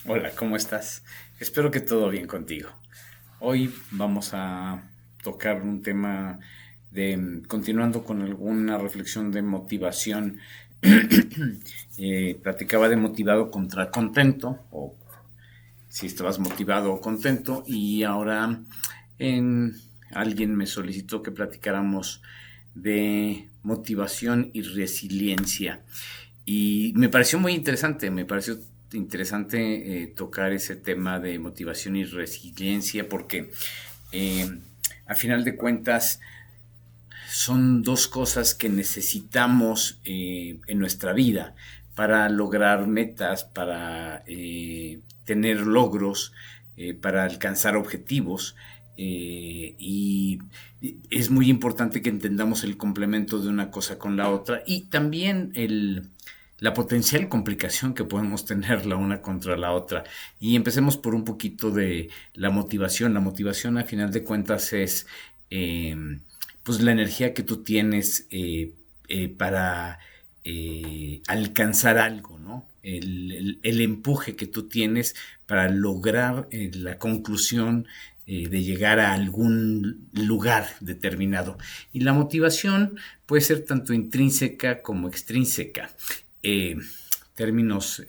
Hola, ¿cómo estás? Espero que todo bien contigo. Hoy vamos a tocar un tema continuando con alguna reflexión de motivación. Platicaba de motivado contra contento, o si estabas motivado o contento, y ahora en, alguien me solicitó que platicáramos de motivación y resiliencia. Y me pareció interesante tocar ese tema de motivación y resiliencia porque eh, a final de cuentas son dos cosas que necesitamos en nuestra vida para lograr metas, para tener logros, para alcanzar objetivos. Y es muy importante que entendamos el complemento de una cosa con la otra y también la potencial complicación que podemos tener la una contra la otra. Y empecemos por un poquito de la motivación. La motivación, a final de cuentas, es eh, pues la energía que tú tienes para alcanzar algo, ¿no? El empuje que tú tienes para lograr la conclusión de llegar a algún lugar determinado. Y la motivación puede ser tanto intrínseca como extrínseca. Eh, Términos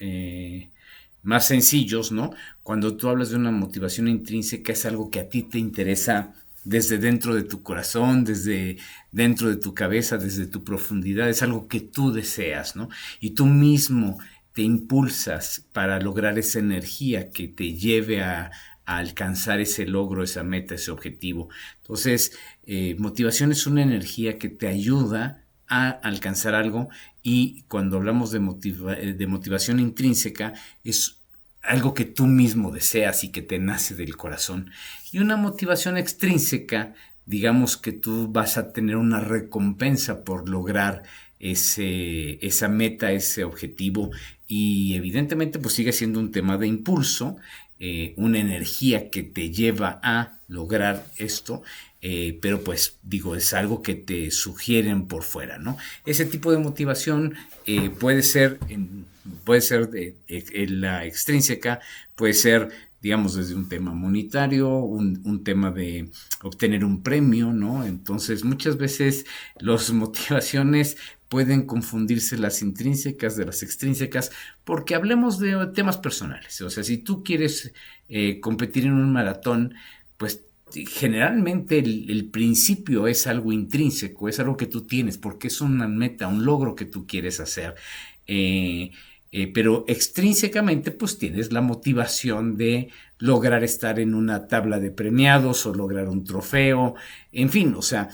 más sencillos, ¿no? Cuando tú hablas de una motivación intrínseca es algo que a ti te interesa desde dentro de tu corazón, desde dentro de tu cabeza, desde tu profundidad, es algo que tú deseas, ¿no? Y tú mismo te impulsas para lograr esa energía que te lleve a alcanzar ese logro, esa meta, ese objetivo. Entonces, motivación es una energía que te ayuda a alcanzar algo y cuando hablamos de motivación intrínseca es algo que tú mismo deseas y que te nace del corazón. Y una motivación extrínseca, digamos que tú vas a tener una recompensa por lograr esa meta, ese objetivo y evidentemente pues sigue siendo un tema de impulso, una energía que te lleva a lograr esto, pero pues digo, es algo que te sugieren por fuera, ¿no? Ese tipo de motivación puede ser la extrínseca, puede ser, digamos, desde un tema monetario, un tema de obtener un premio, ¿no? Entonces, muchas veces las motivaciones pueden confundirse las intrínsecas de las extrínsecas porque hablemos de temas personales. O sea, si tú quieres competir en un maratón, pues generalmente el principio es algo intrínseco, es algo que tú tienes, porque es una meta, un logro que tú quieres hacer. Eh, pero extrínsecamente, pues tienes la motivación de lograr estar en una tabla de premiados o lograr un trofeo, en fin, o sea,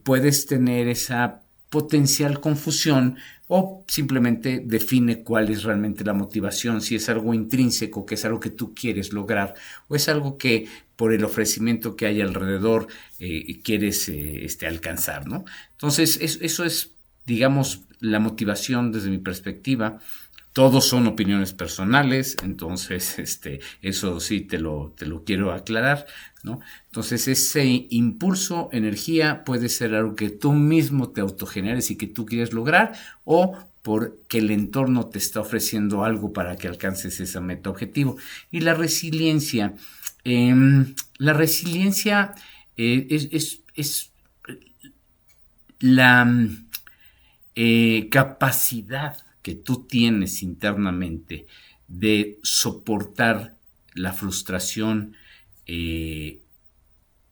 puedes tener esa potencial confusión o simplemente define cuál es realmente la motivación, si es algo intrínseco, que es algo que tú quieres lograr, o es algo que por el ofrecimiento que hay alrededor quieres alcanzar, ¿no? Entonces, eso es, digamos, la motivación desde mi perspectiva. Todos son opiniones personales, entonces eso sí te lo quiero aclarar, ¿no? Entonces ese impulso, energía puede ser algo que tú mismo te autogeneres y que tú quieres lograr o porque el entorno te está ofreciendo algo para que alcances esa meta objetivo. Y eh, la resiliencia es la capacidad que tú tienes internamente de soportar la frustración, eh,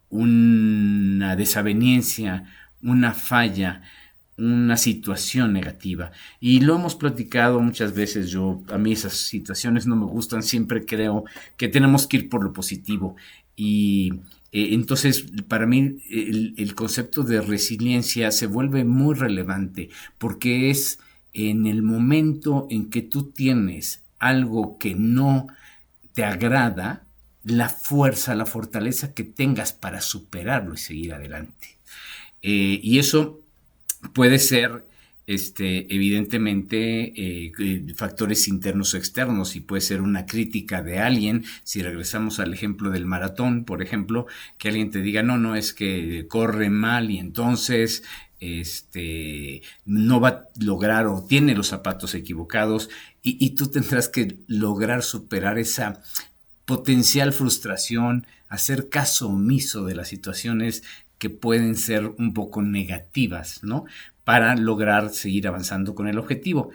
una desaveniencia, una falla, una situación negativa. Y lo hemos platicado muchas veces, a mí esas situaciones no me gustan, siempre creo que tenemos que ir por lo positivo. Y entonces, para mí, el concepto de resiliencia se vuelve muy relevante porque es en el momento en que tú tienes algo que no te agrada, la fuerza, la fortaleza que tengas para superarlo y seguir adelante. Y eso puede ser evidentemente factores internos o externos y puede ser una crítica de alguien, si regresamos al ejemplo del maratón, por ejemplo, que alguien te diga, no, no, es que corre mal y entonces no va a lograr o tiene los zapatos equivocados y tú tendrás que lograr superar esa potencial frustración, hacer caso omiso de las situaciones que pueden ser un poco negativas, ¿no? Para lograr seguir avanzando con el objetivo.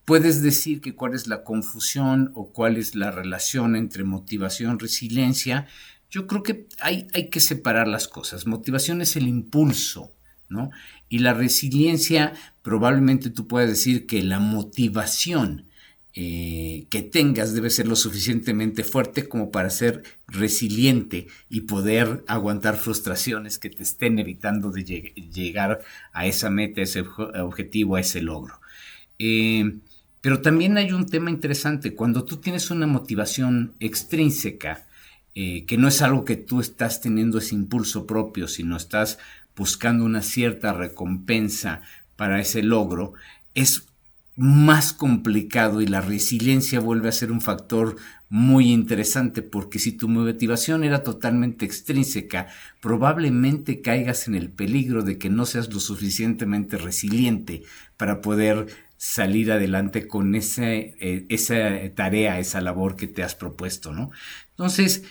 Puedes decir que cuál es la confusión o cuál es la relación entre motivación, resiliencia. Yo creo que hay que separar las cosas. Motivación es el impulso, ¿no? Y la resiliencia, probablemente tú puedas decir que la motivación que tengas debe ser lo suficientemente fuerte como para ser resiliente y poder aguantar frustraciones que te estén evitando de llegar a esa meta, a ese objetivo, a ese logro. Pero también hay un tema interesante. Cuando tú tienes una motivación extrínseca, que no es algo que tú estás teniendo ese impulso propio, sino estás buscando una cierta recompensa para ese logro, es más complicado y la resiliencia vuelve a ser un factor muy interesante, porque si tu motivación era totalmente extrínseca, probablemente caigas en el peligro de que no seas lo suficientemente resiliente para poder salir adelante con esa tarea, esa labor que te has propuesto, ¿no? Entonces,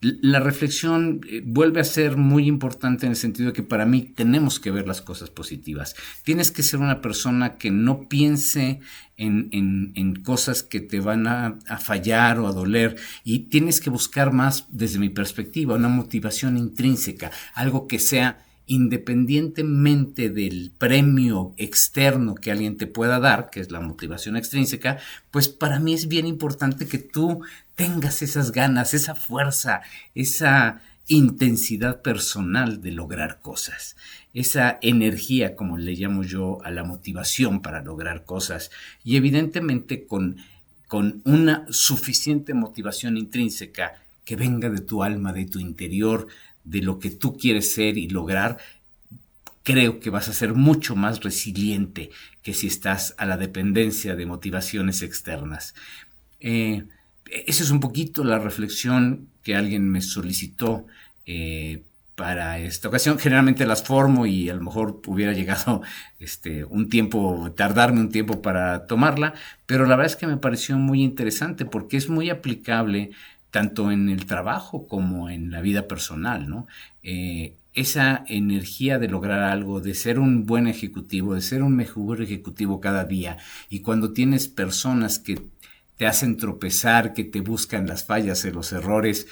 la reflexión vuelve a ser muy importante en el sentido de que para mí tenemos que ver las cosas positivas. Tienes que ser una persona que no piense en cosas que te van a fallar o a doler, y tienes que buscar más, desde mi perspectiva, una motivación intrínseca, algo que sea independientemente del premio externo que alguien te pueda dar, que es la motivación extrínseca. Pues para mí es bien importante que tú tengas esas ganas, esa fuerza, esa intensidad personal de lograr cosas, esa energía, como le llamo yo a la motivación para lograr cosas, y evidentemente con una suficiente motivación intrínseca que venga de tu alma, de tu interior, de lo que tú quieres ser y lograr. Creo que vas a ser mucho más resiliente que si estás a la dependencia de motivaciones externas. Esa es un poquito la reflexión que alguien me solicitó para esta ocasión. Generalmente las formo y a lo mejor hubiera llegado tardarme un tiempo para tomarla, pero la verdad es que me pareció muy interesante porque es muy aplicable tanto en el trabajo como en la vida personal, ¿no? Esa energía de lograr algo, de ser un buen ejecutivo, de ser un mejor ejecutivo cada día, y cuando tienes personas que te hacen tropezar, que te buscan las fallas y los errores,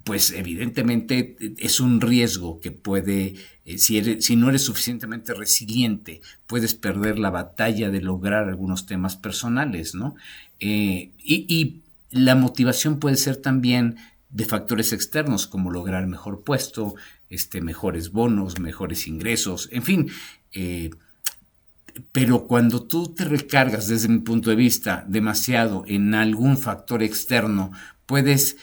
pues evidentemente es un riesgo que puede, si no eres suficientemente resiliente, puedes perder la batalla de lograr algunos temas personales, ¿no? Y la motivación puede ser también de factores externos, como lograr mejor puesto, mejores bonos, mejores ingresos, en fin. Pero cuando tú te recargas, desde mi punto de vista, demasiado en algún factor externo, puedes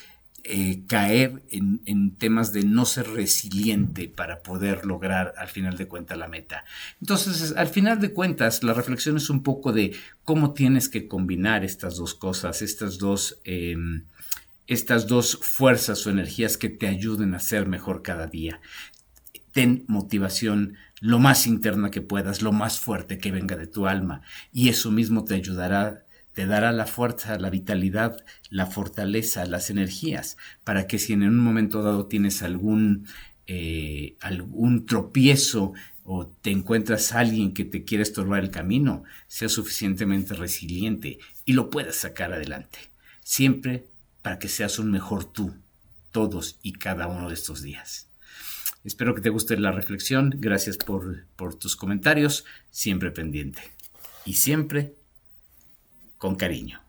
caer en temas de no ser resiliente para poder lograr al final de cuentas la meta. Entonces, al final de cuentas, la reflexión es un poco de cómo tienes que combinar estas dos cosas, estas dos fuerzas o energías que te ayuden a ser mejor cada día. Ten motivación lo más interna que puedas, lo más fuerte que venga de tu alma, y eso mismo te ayudará, te dará la fuerza, la vitalidad, la fortaleza, las energías, para que si en un momento dado tienes algún tropiezo o te encuentras a alguien que te quiere estorbar el camino, seas suficientemente resiliente y lo puedas sacar adelante. Siempre para que seas un mejor tú, todos y cada uno de estos días. Espero que te guste la reflexión. Gracias por tus comentarios. Siempre pendiente. Y siempre con cariño.